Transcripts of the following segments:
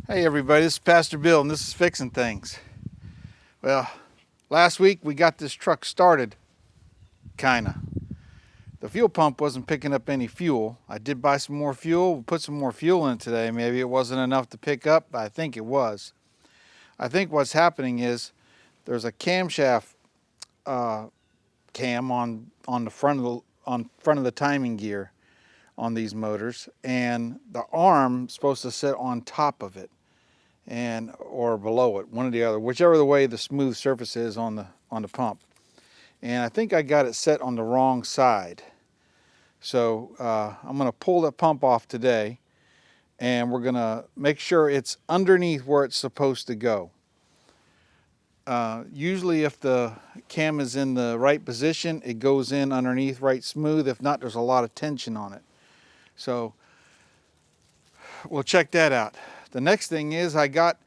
Hey everybody, this is Pastor Bill and this is Fixing Things. Well, last week we got this truck started, kinda. The fuel pump wasn't picking up any fuel. I did buy some more fuel, we'll put some more fuel in today. Maybe it wasn't enough to pick up, but I think it was. I think what's happening is there's a camshaft cam on the front of the timing gear on these motors, and the arm is supposed to sit on top of it. Or below it, one or the other, whichever the way the smooth surface is on the pump. And I think I got it set on the wrong side. So I'm going to pull the pump off today, and we're going to make sure it's underneath where it's supposed to go. Usually if the cam is in the right position, it goes in underneath right smooth. If not, there's a lot of tension on it. So we'll check that out. The next thing is I got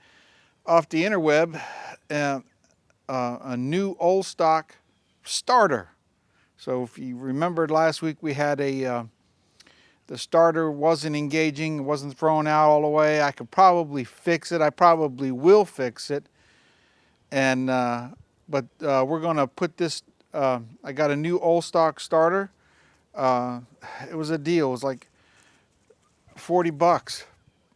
off the interweb a new old stock starter. So if you remembered last week, we had the starter wasn't engaging, wasn't throwing out all the way. I could probably fix it. I probably will fix it. And but we're going to put this. I got a new old stock starter. It was a deal. It was like $40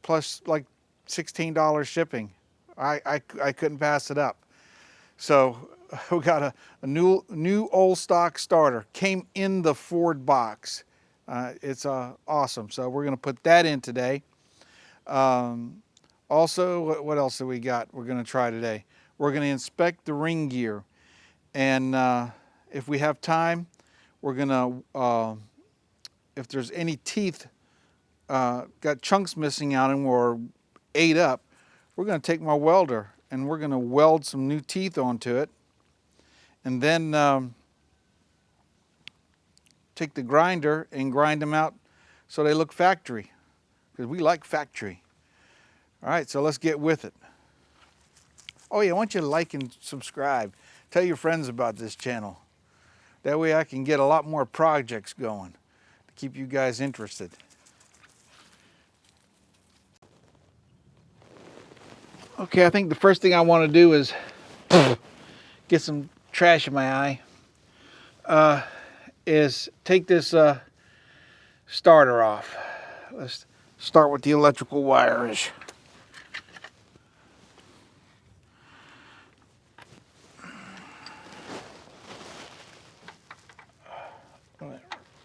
plus like $16 shipping. I couldn't pass it up. So we got a new old stock starter. Came in the Ford box. It's awesome. So we're going to put that in today. Also, what else do we got? We're going to try today. We're going to inspect the ring gear, and if we have time, we're going to if there's any teeth got chunks missing out and or ate up, we're going to take my welder and we're going to weld some new teeth onto it, and then take the grinder and grind them out so they look factory, because we like factory. All right, so let's get with it. Oh yeah, I want you to like and subscribe. Tell your friends about this channel. That way I can get a lot more projects going to keep you guys interested. Okay, I think the first thing I want to do is get some trash in my eye. Is take this starter off. Let's start with the electrical wires.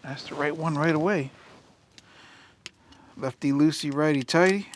That's the right one right away. Lefty loosey, righty tighty.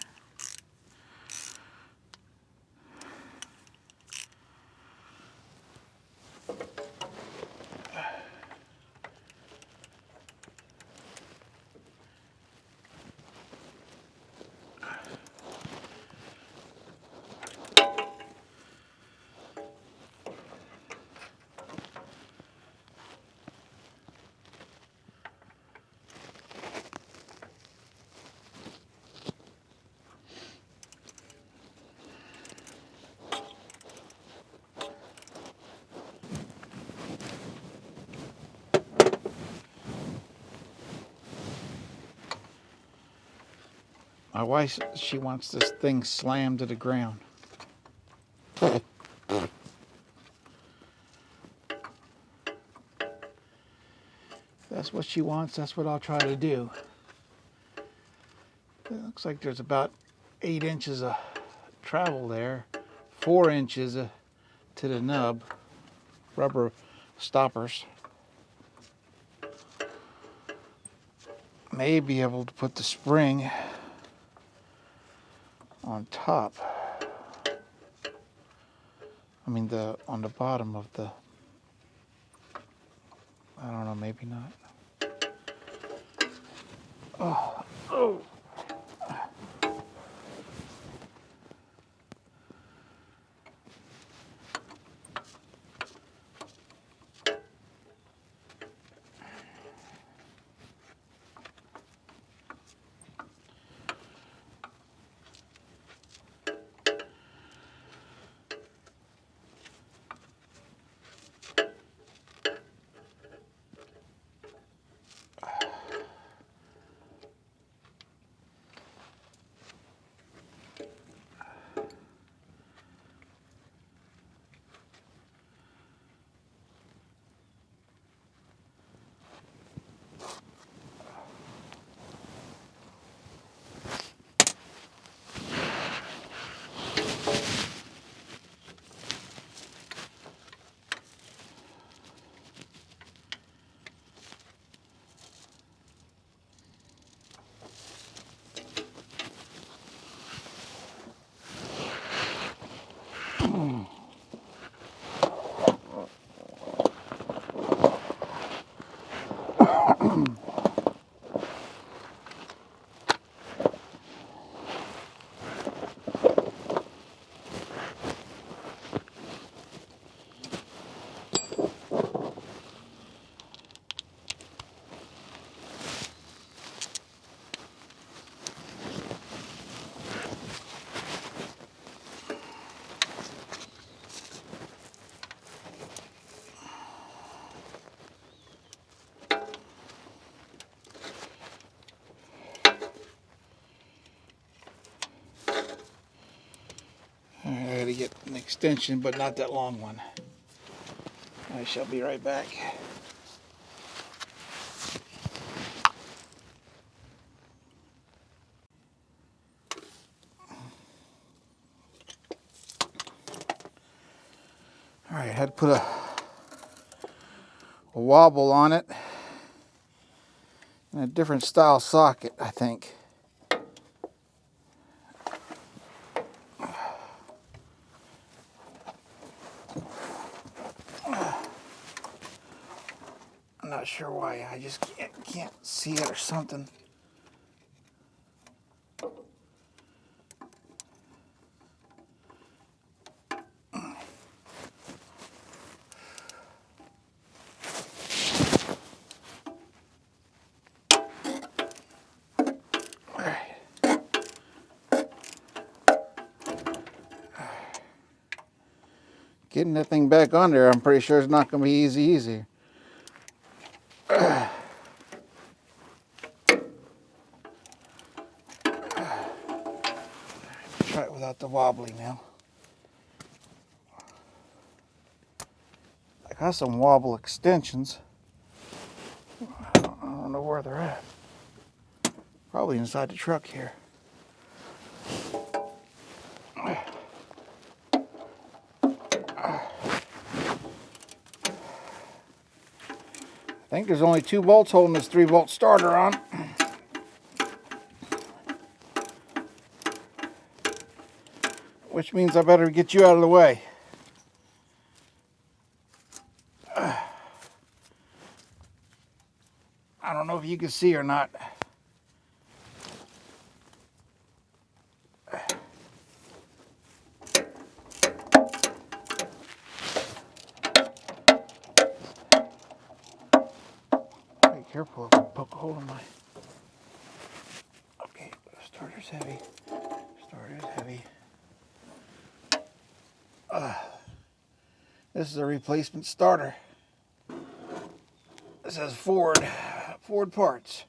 My wife, she wants this thing slammed to the ground. That's what she wants, that's what I'll try to do. It looks like there's about 8 inches of travel there, 4 inches to the nub, rubber stoppers. May be able to put the spring on top. I mean on the bottom of the, I don't know, maybe not. Oh. to get an extension, but not that long one. I shall be right back. All right, I had to put a wobble on it and a different style socket, I think. I'm not sure why, I just can't see it or something. Getting that thing back on there, I'm pretty sure it's not going to be easy. Try it without the wobbly now. I got some wobble extensions. I don't know where they're at. Probably inside the truck here. I think there's only 2 bolts holding this 3-volt starter on. Which means I better get you out of the way. I don't know if you can see or not. Be careful if I poke a hole in my... Okay, starter's heavy. Starter's heavy. This is a replacement starter. This has Ford parts.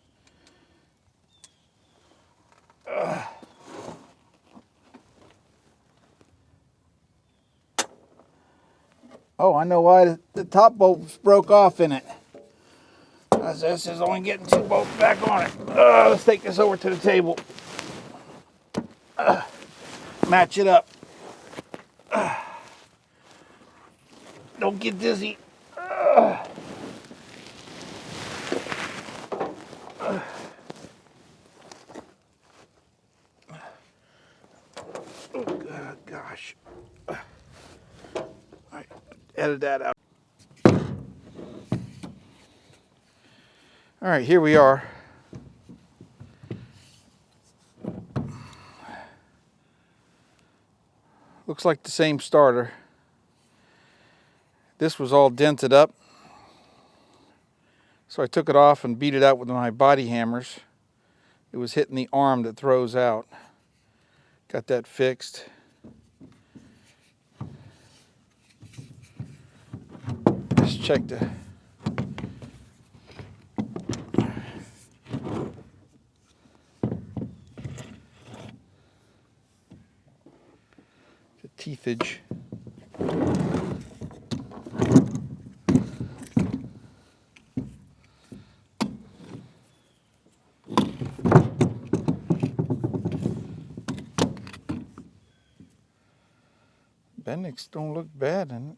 Oh, I know why the top bolts broke off in it. This is only getting 2 bolts back on it. Let's take this over to the table. Match it up. Don't get dizzy. Oh, gosh. All right, edit that out. All right, here we are. Looks like the same starter. This was all dented up. So I took it off and beat it out with my body hammers. It was hitting the arm that throws out. Got that fixed. Let's check the teethage. Bendix don't look bad in it.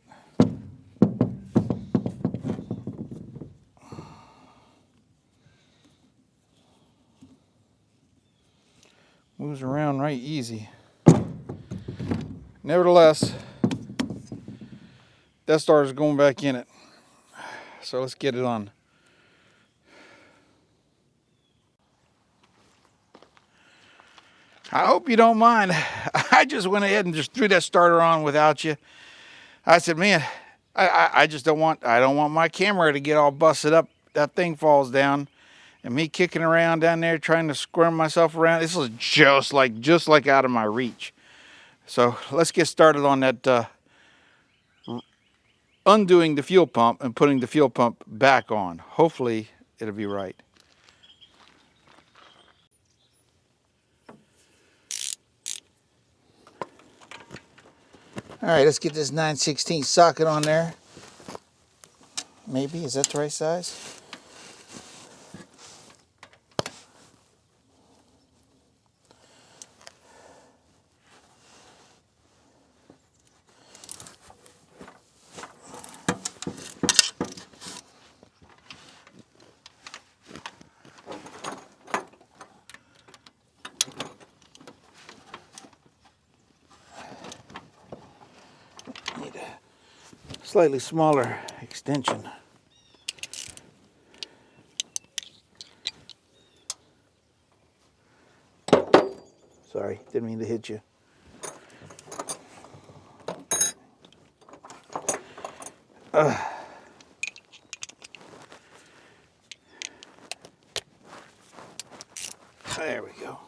Moves around right easy. Nevertheless, that starter's going back in it. So let's get it on. I hope you don't mind. I just went ahead and just threw that starter on without you. I said, man, I just don't want my camera to get all busted up. That thing falls down, and me kicking around down there trying to squirm myself around. This is just like out of my reach. So let's get started on that undoing the fuel pump and putting the fuel pump back on. Hopefully it'll be right. All right, let's get this 9/16 socket on there. Maybe, is that the right size? Need a slightly smaller extension. Sorry, didn't mean to hit you. There we go.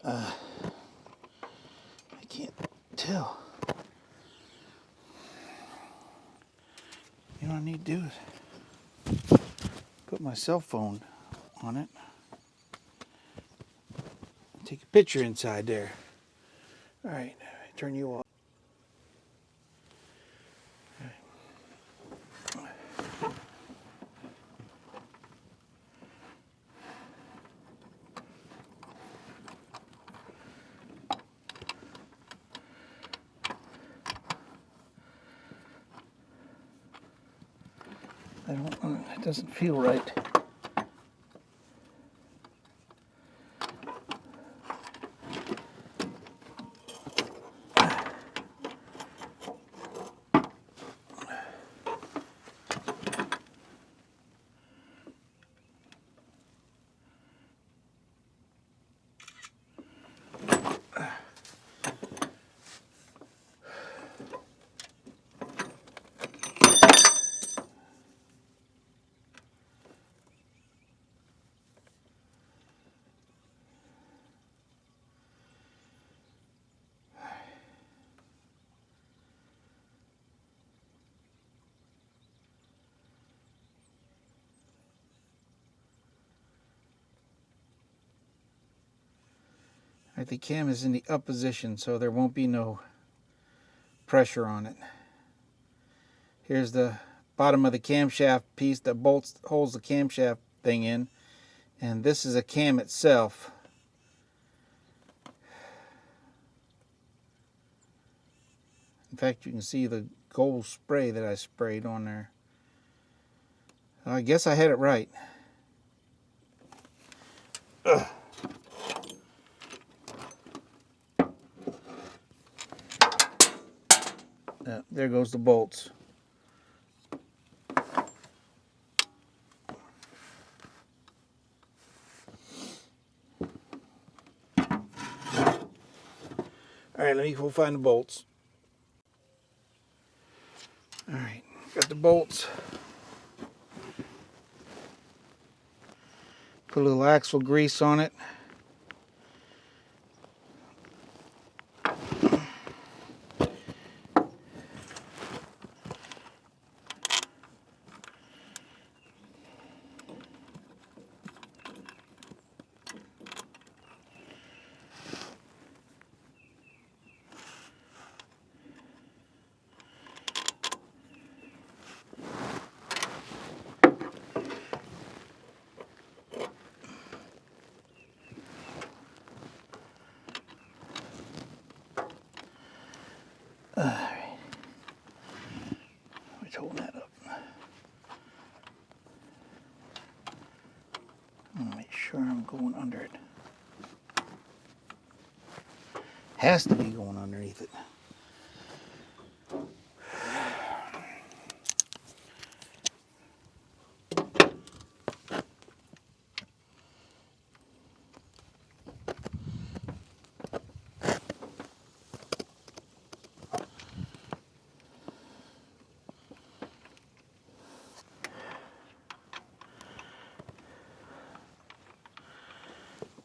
I can't tell. You know what I need to do is put my cell phone on it. Take a picture inside there. All right, turn you off. It doesn't feel right. All right, the cam is in the up position, so there won't be no pressure on it. Here's the bottom of the camshaft piece that holds the camshaft thing in, and this is a cam itself. In fact, you can see the gold spray that I sprayed on there. I guess I had it right. There goes the bolts. All right, let me go find the bolts. All right, got the bolts. Put a little axle grease on it. going under it. Has to be going underneath it.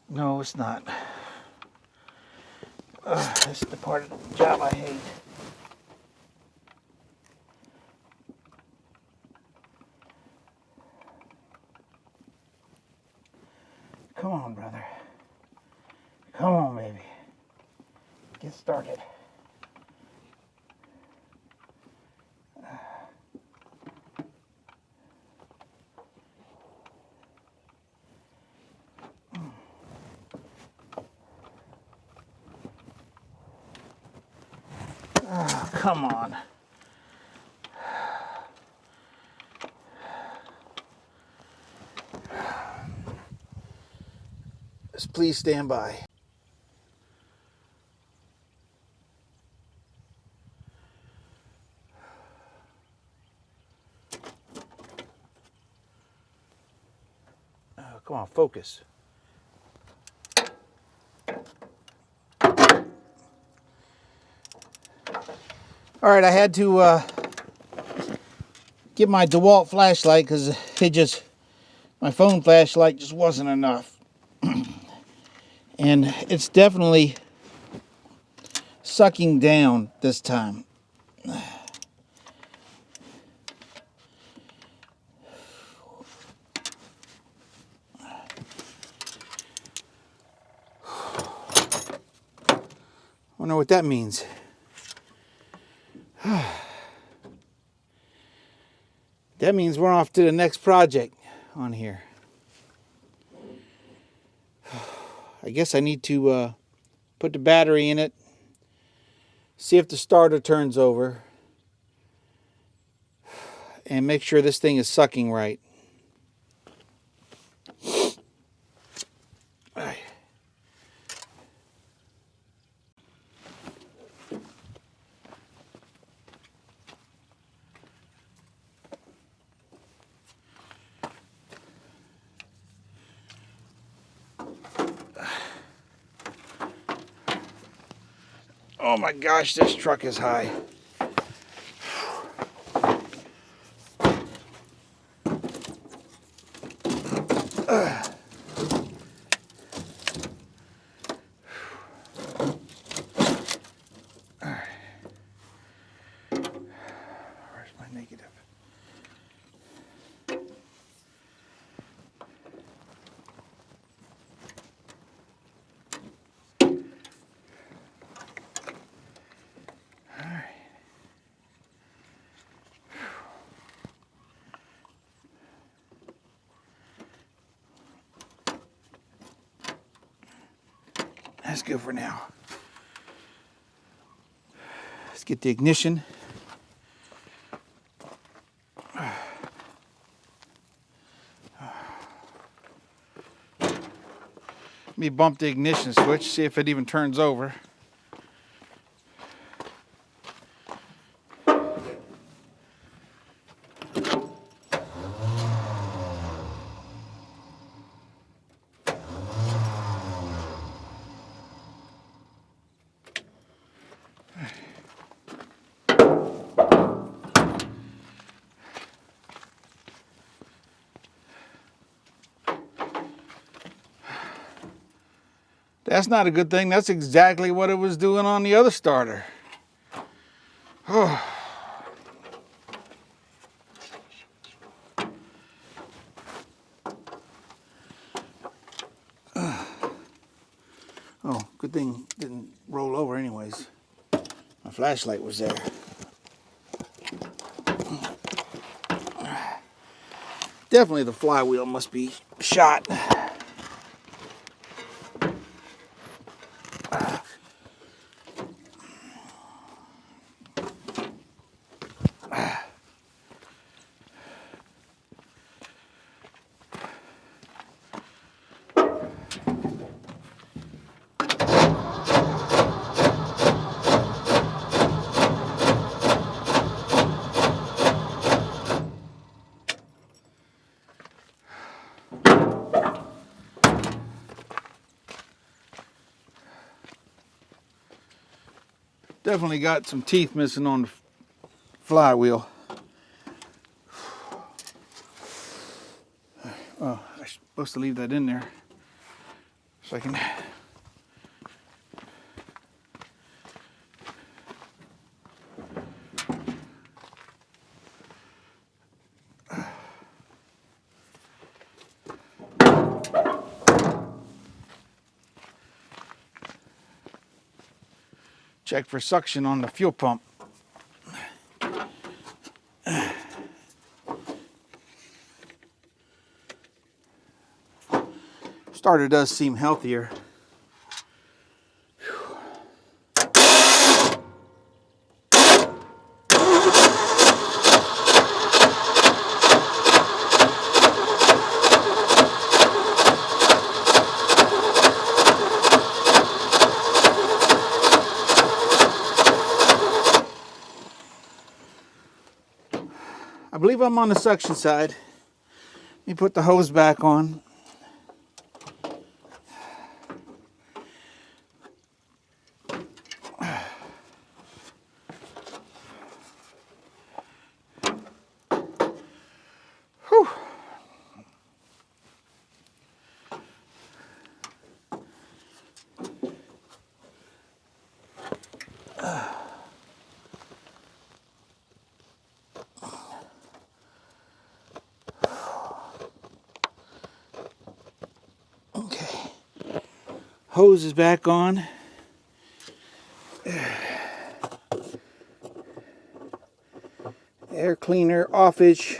No, it's not. This is the part of the job I hate. Come on, brother. Come on, baby. Get started. Oh, come on. Just please stand by. Oh, come on, focus. All right, I had to get my DeWalt flashlight because my phone flashlight just wasn't enough. And it's definitely sucking down this time. Wonder what that means. That means we're off to the next project on here. I guess I need to put the battery in it, see if the starter turns over, and make sure this thing is sucking right. Oh my gosh, this truck is high. Where's my negative? That's good for now. Let's get the ignition. Let me bump the ignition switch, see if it even turns over. That's not a good thing. That's exactly what it was doing on the other starter. Oh. Oh, good thing it didn't roll over anyways. My flashlight was there. Definitely the flywheel must be shot. Definitely got some teeth missing on the flywheel. Oh, I'm supposed to leave that in there so I can. Check for suction on the fuel pump. Starter does seem healthier. I believe I'm on the suction side. Let me put the hose back on. Whew. Okay. Hose is back on. Air cleaner offage.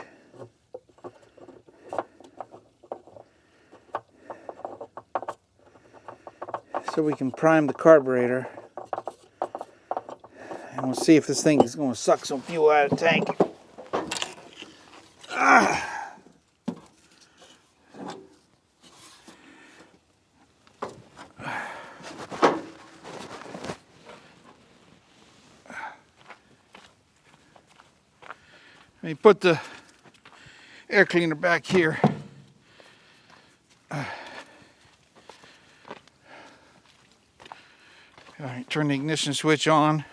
So we can prime the carburetor. And we'll see if this thing is going to suck some fuel out of the tank. Let me put the air cleaner back here. All right, turn the ignition switch on.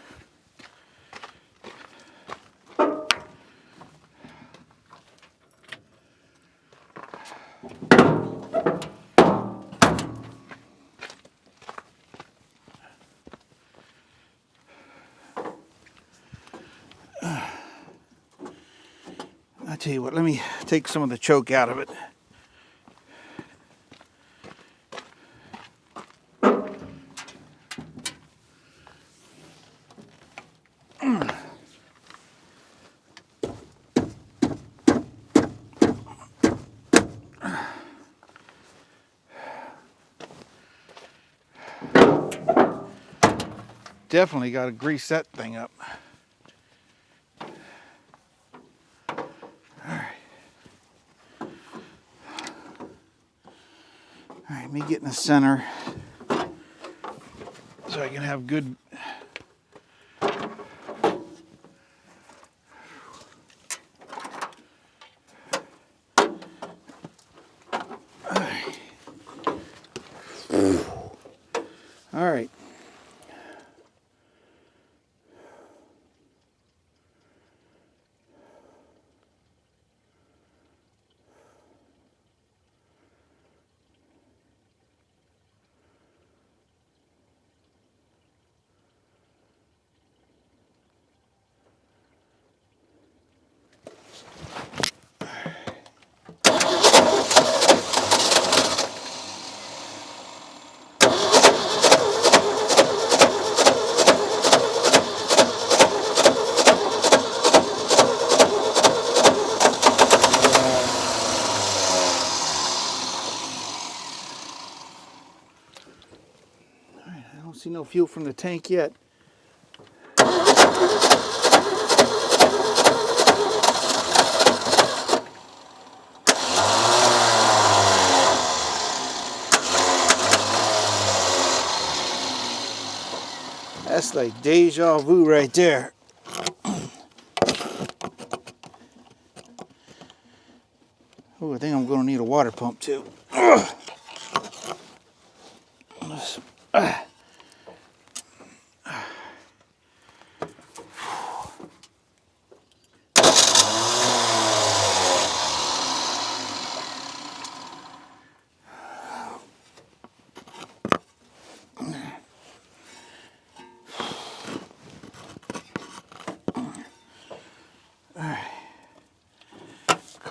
I tell you what, let me take some of the choke out of it. Definitely got to grease that thing up. All right, me get in the center so I can have good. All right. I don't see no fuel from the tank yet. That's like deja vu right there. Oh, I think I'm going to need a water pump too.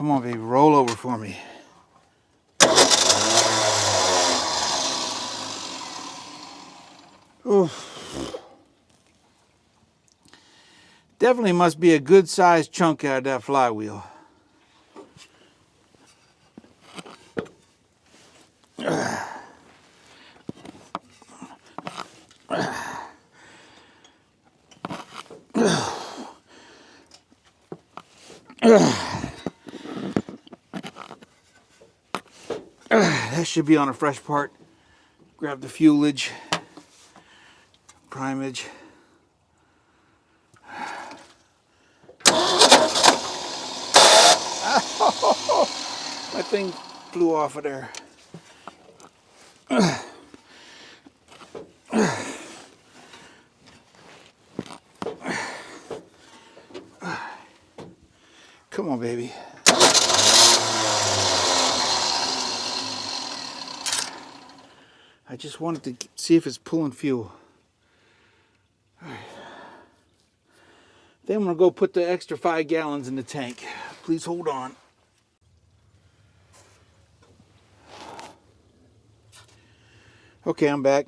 Come on, baby, roll over for me. Oof. Definitely must be a good sized chunk out of that flywheel. That should be on a fresh part. Grab the fuelage, primage. My thing flew off of there. Come on, baby. I just wanted to see if it's pulling fuel. All right. Then I'm gonna go put the extra 5 gallons in the tank. Please hold on. Okay, I'm back.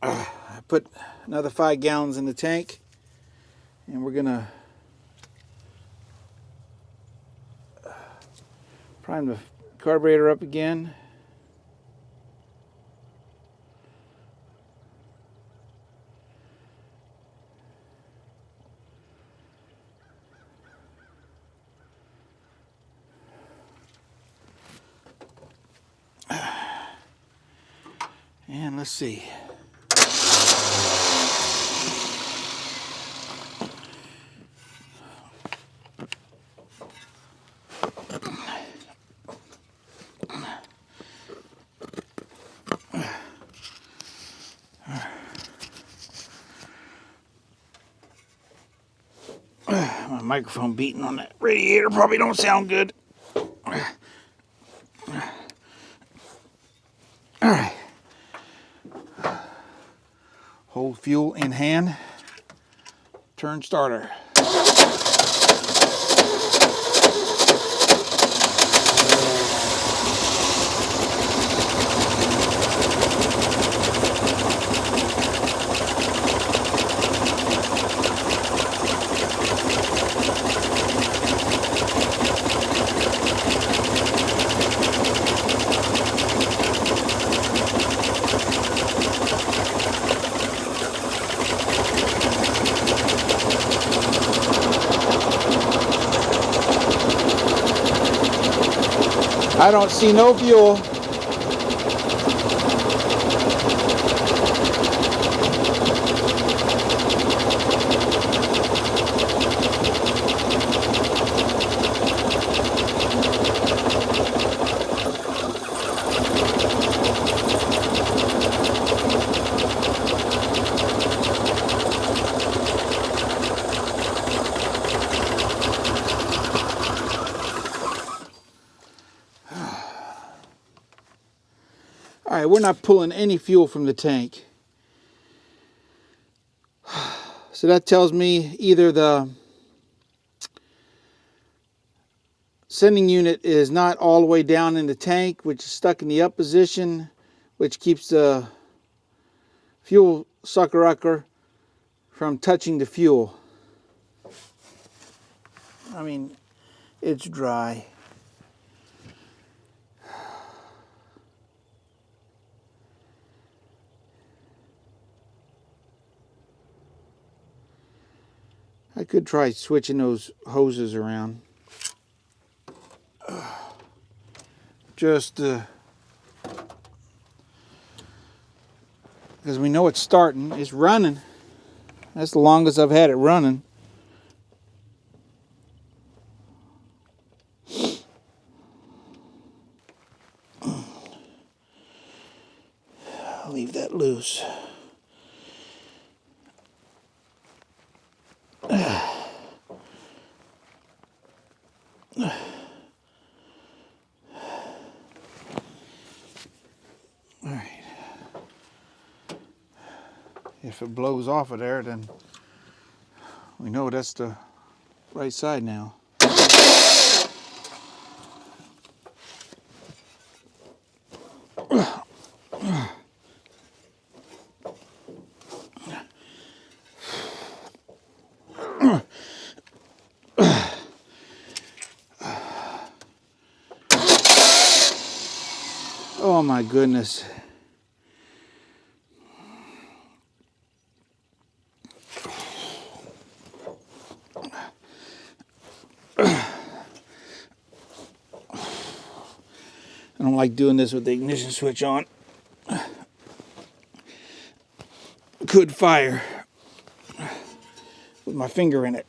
I put another 5 gallons in the tank, and we're gonna prime the carburetor up again. And let's see. My microphone beating on that radiator probably don't sound good. All right. Hold fuel in hand. Turn starter. I don't see no fuel. All right, we're not pulling any fuel from the tank. So that tells me either the sending unit is not all the way down in the tank, which is stuck in the up position, which keeps the fuel sucker from touching the fuel. I mean, it's dry. I could try switching those hoses around. Just because we know it's starting, it's running. That's the longest I've had it running. I'll leave that loose. Alright. If it blows off of there, then we know that's the right side now. Oh my goodness. I don't like doing this with the ignition switch on. Could fire with my finger in it.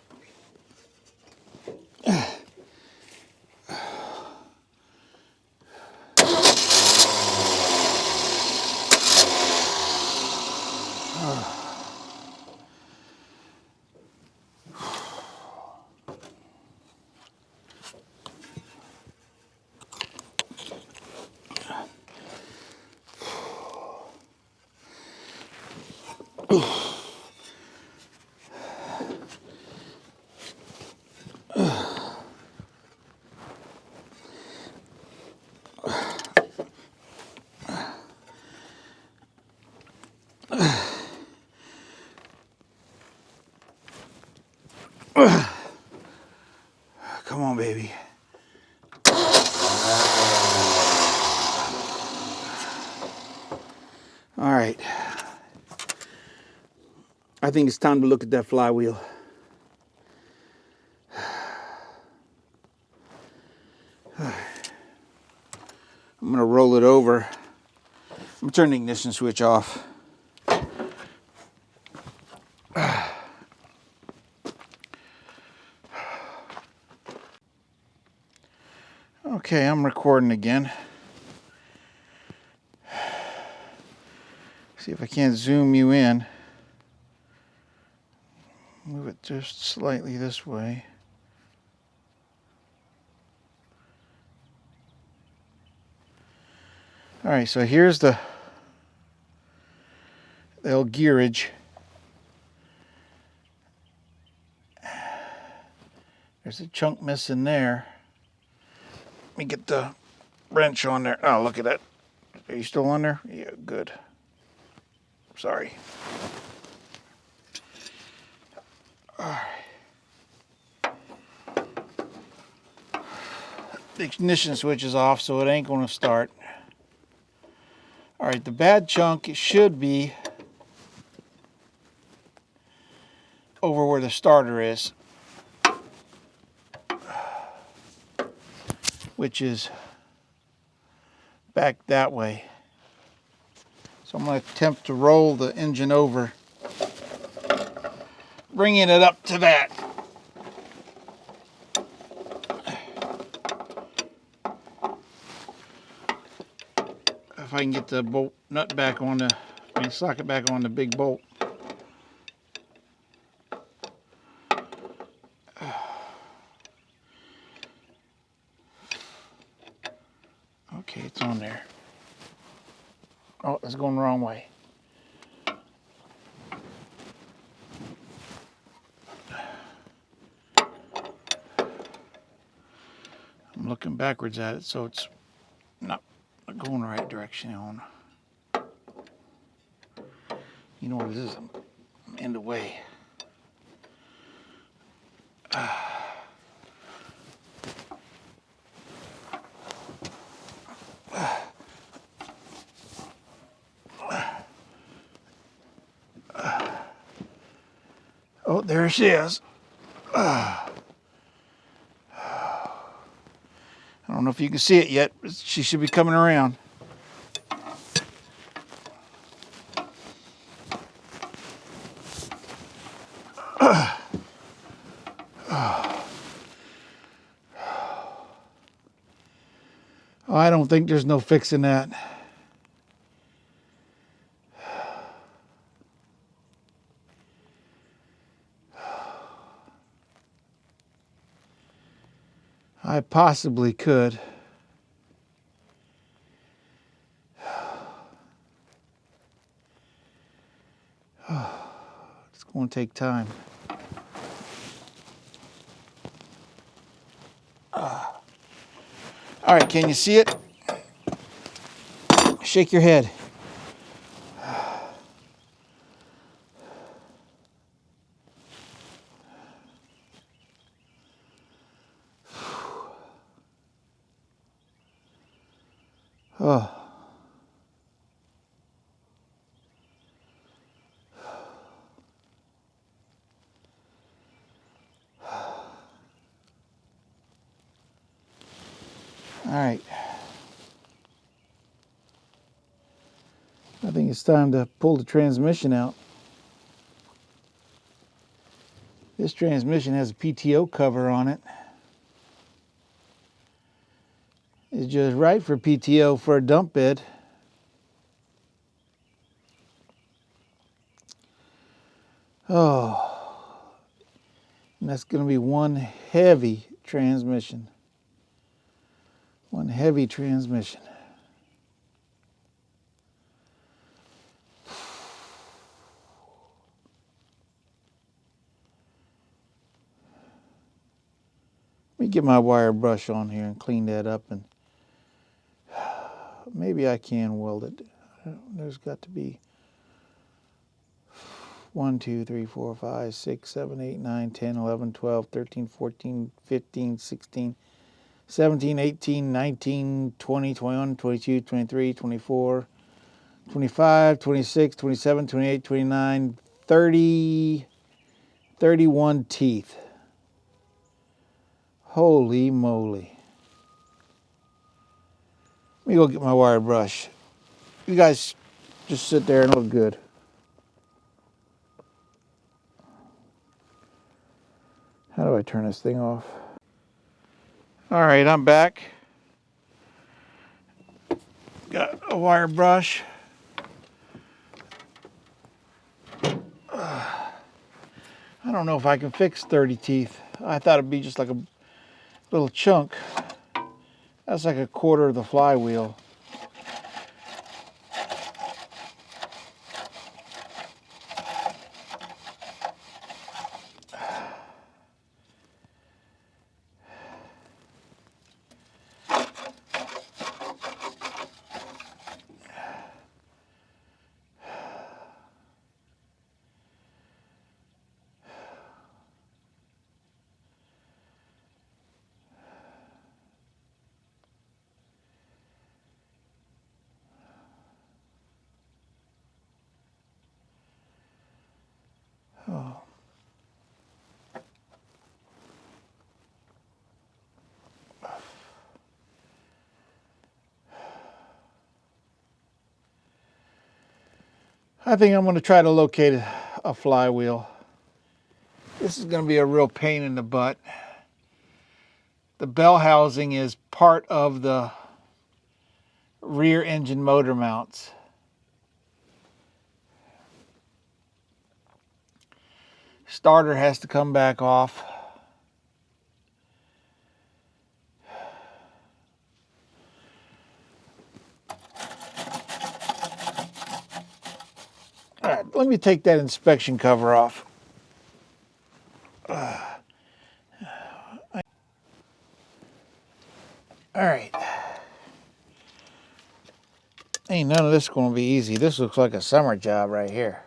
Come on, baby. All right. I think it's time to look at that flywheel. I'm gonna roll it over. I'm gonna turn the ignition switch off. Okay, I'm recording again. See if I can't zoom you in. Move it just slightly this way. All right, so here's the old gearage. There's a chunk missing there. Let me get the wrench on there. Oh, look at that. Are you still on there? Yeah, good. Sorry. All right. The ignition switch is off, so it ain't going to start. All right, the bad chunk, it should be over where the starter is, which is back that way. So I'm going to attempt to roll the engine over, bringing it up to that. If I can get the bolt nut back on the, socket back on the big bolt. Okay, it's on there. Oh, it's going the wrong way. I'm looking backwards at it, so it's not going the right direction on. You know what it is? I'm in the way. Oh, there she is. I don't know if you can see it yet, but she should be coming around. Oh, I don't think there's no fixing that. I possibly could. It's going to take time. All right, can you see it? Shake your head. Oh. All right. I think it's time to pull the transmission out. This transmission has a PTO cover on it. It's just right for PTO for a dump bed. Oh, and that's going to be one heavy transmission. One heavy transmission. Let me get my wire brush on here and clean that up, and maybe I can weld it. There's got to be 1, 2, 3, 4, 5, 6, 7, 8, 9, 10, 11, 12, 13, 14, 15, 16, 17, 18, 19, 20, 21, 22, 23, 24, 25, 26, 27, 28, 29, 30, 31 teeth. Holy moly. Let me go get my wire brush. You guys just sit there and look good. How do I turn this thing off? All right, I'm back. Got a wire brush. I don't know if I can fix 30 teeth. I thought it'd be just like a little chunk. That's like a quarter of the flywheel. Oh. I think I'm going to try to locate a flywheel. This is going to be a real pain in the butt. The bell housing is part of the rear engine motor mounts. Starter has to come back off. All right, let me take that inspection cover off. All right. Ain't none of this going to be easy. This looks like a summer job right here.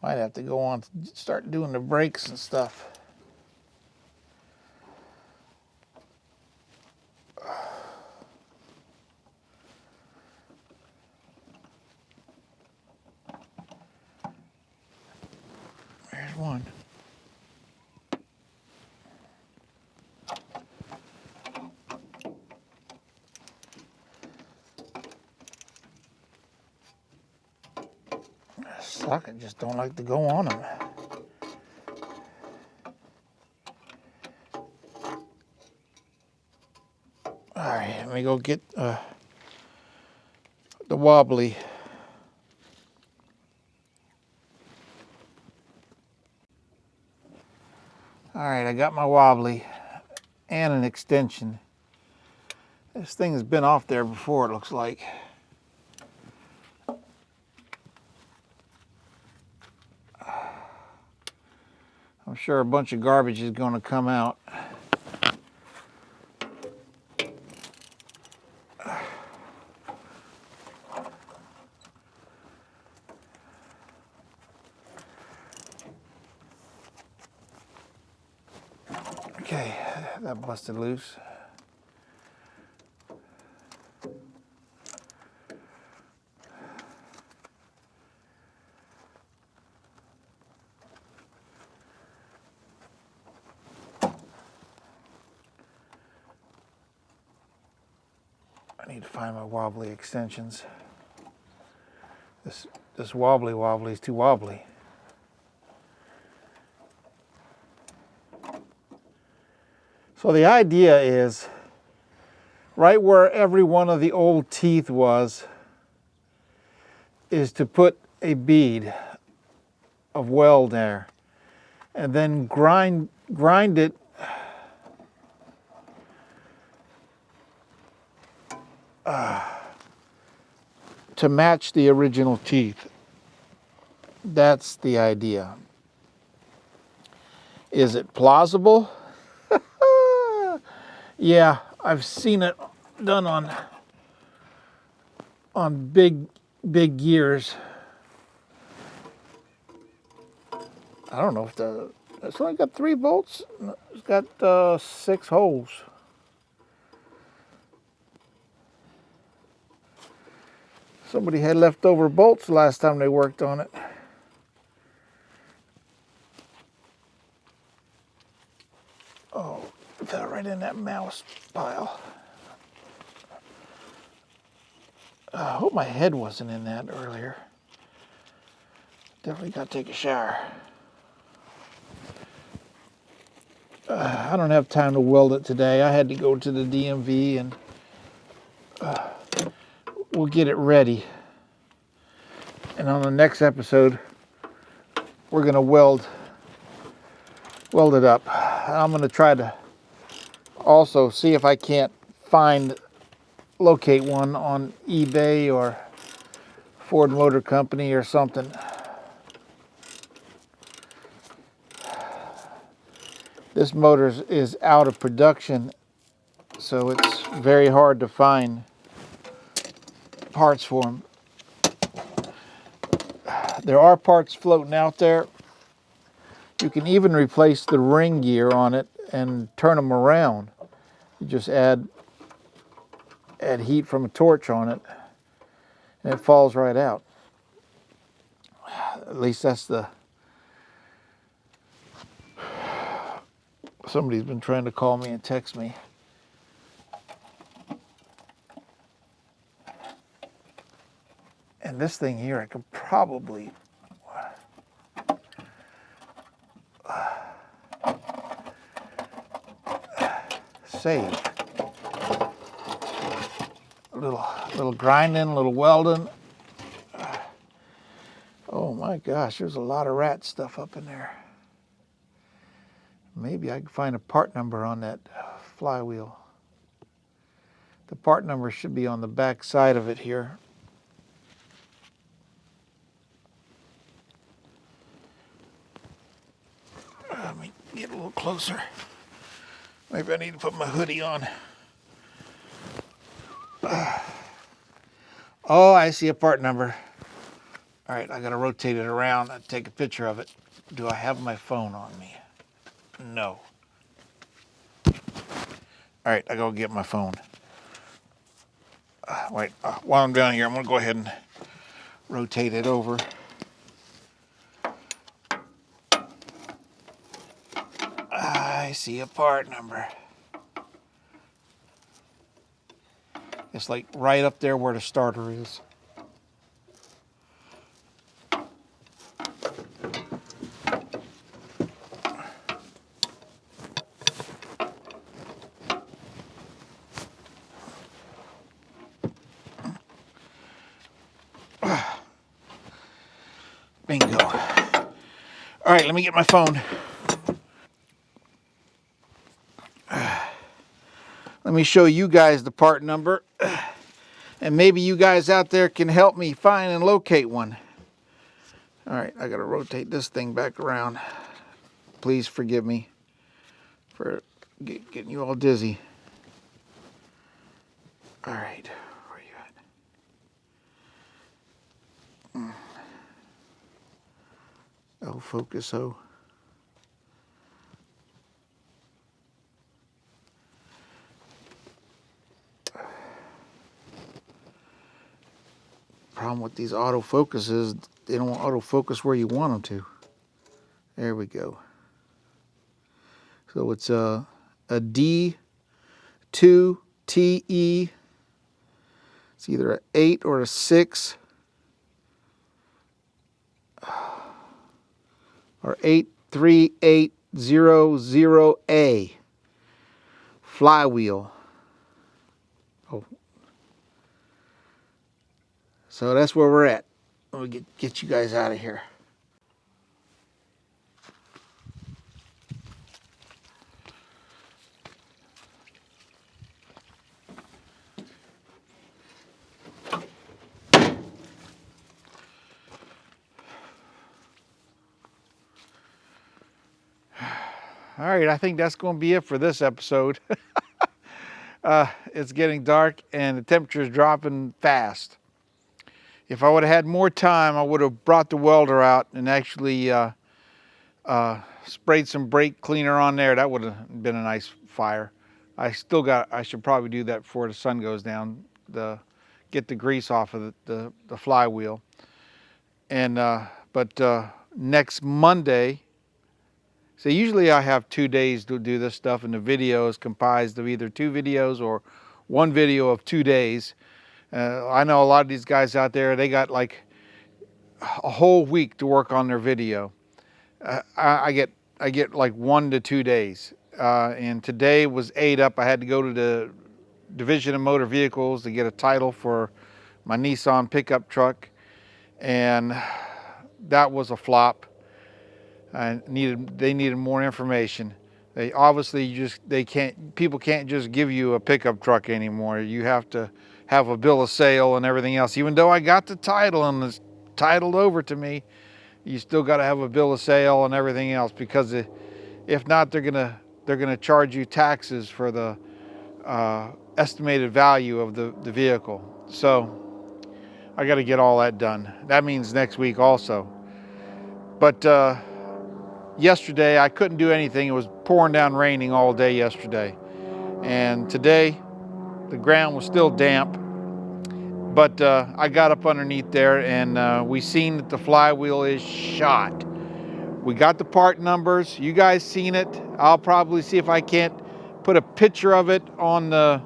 Might have to go on, start doing the brakes and stuff. There's one. Socket just don't like to go on them. All right, let me go get the wobbly. All right, I got my wobbly and an extension. This thing has been off there before, it looks like. I'm sure a bunch of garbage is going to come out. Okay, that busted loose. I need to find my wobbly extensions. This wobbly is too wobbly. So the idea is, right where every one of the old teeth was, is to put a bead of weld there, and then grind it to match the original teeth. That's the idea. Is it plausible? Yeah, I've seen it done on big gears. I don't know if it's only got 3 bolts. It's got 6 holes. Somebody had leftover bolts last time they worked on it. Oh, it fell right in that mouse pile. I hope my head wasn't in that earlier. Definitely got to take a shower. I don't have time to weld it today. I had to go to the DMV and we'll get it ready. And on the next episode, we're going to weld it up. I'm going to try to also see if I can't locate one on eBay or Ford Motor Company or something. This motor is out of production, so it's very hard to find parts for them. There are parts floating out there. You can even replace the ring gear on it and turn them around. You just add heat from a torch on it, and it falls right out. At least that's somebody's been trying to call me and text me. And this thing here, I could probably save. A little grinding, a little welding. Oh my gosh, there's a lot of rat stuff up in there. Maybe I can find a part number on that flywheel. The part number should be on the back side of it here. Let me get a little closer. Maybe I need to put my hoodie on. Oh, I see a part number. All right, I gotta rotate it around and take a picture of it. Do I have my phone on me? No. All right, I gotta get my phone. Wait, while I'm down here, I'm gonna go ahead and rotate it over. I see a part number. It's like right up there where the starter is. Bingo. All right, let me get my phone. Let me show you guys the part number. And maybe you guys out there can help me find and locate one. All right, I gotta rotate this thing back around. Please forgive me for getting you all dizzy. All right, where are you at? Oh, focus, oh. Problem with these autofocus is they don't autofocus where you want them to. There we go. So it's a D2TE It's either an 8 or a 6. Or 83800A. Flywheel. Oh. So that's where we're at. Let me get you guys out of here. All right, I think that's going to be it for this episode. It's getting dark and the temperature is dropping fast. If I would have had more time, I would have brought the welder out and actually sprayed some brake cleaner on there. That would have been a nice fire. I should probably do that before the sun goes down, get the grease off of the flywheel. And but next Monday, so usually I have 2 days to do this stuff, and the video is comprised of either 2 videos or 1 video of 2 days. I know a lot of these guys out there, they got like a whole week to work on their video. I get like 1 to 2 days. And today was 8 up. I had to go to the Division of Motor Vehicles to get a title for my Nissan pickup truck, and that was a flop. They needed more information. They obviously people can't just give you a pickup truck anymore. You have to have a bill of sale and everything else. Even though I got the title and it's titled over to me, you still got to have a bill of sale and everything else, because if not, they're gonna charge you taxes for the estimated value of the vehicle. So I got to get all that done. That means next week also. But yesterday I couldn't do anything. It was pouring down raining all day yesterday, and today the ground was still damp. But I got up underneath there, and we seen that the flywheel is shot. We got the part numbers. You guys seen it. I'll probably see if I can't put a picture of it on the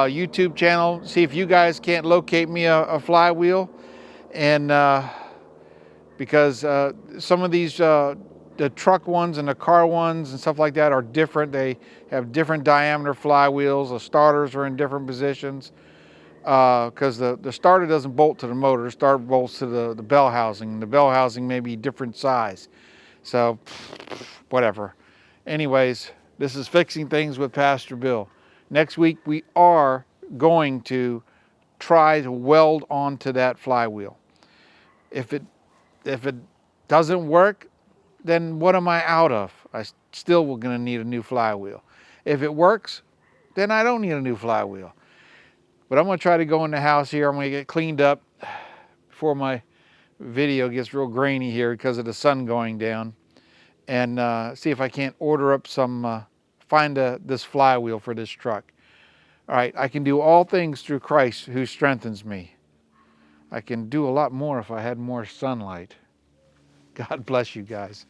YouTube channel. See if you guys can't locate me a flywheel. And because some of these the truck ones and the car ones and stuff like that are different. They have different diameter flywheels. The starters are in different positions, because the starter doesn't bolt to the motor. The starter bolts to the bell housing. The bell housing may be different size. So whatever. Anyways, this is Fixing Things with Pastor Bill. Next week we are going to try to weld onto that flywheel. If it doesn't work, then what am I out of? I still going to need a new flywheel. If it works, then I don't need a new flywheel. But I'm going to try to go in the house here. I'm going to get cleaned up before my video gets real grainy here because of the sun going down, and see if I can't order up find this flywheel for this truck. All right, I can do all things through Christ who strengthens me. I can do a lot more if I had more sunlight. God bless you guys.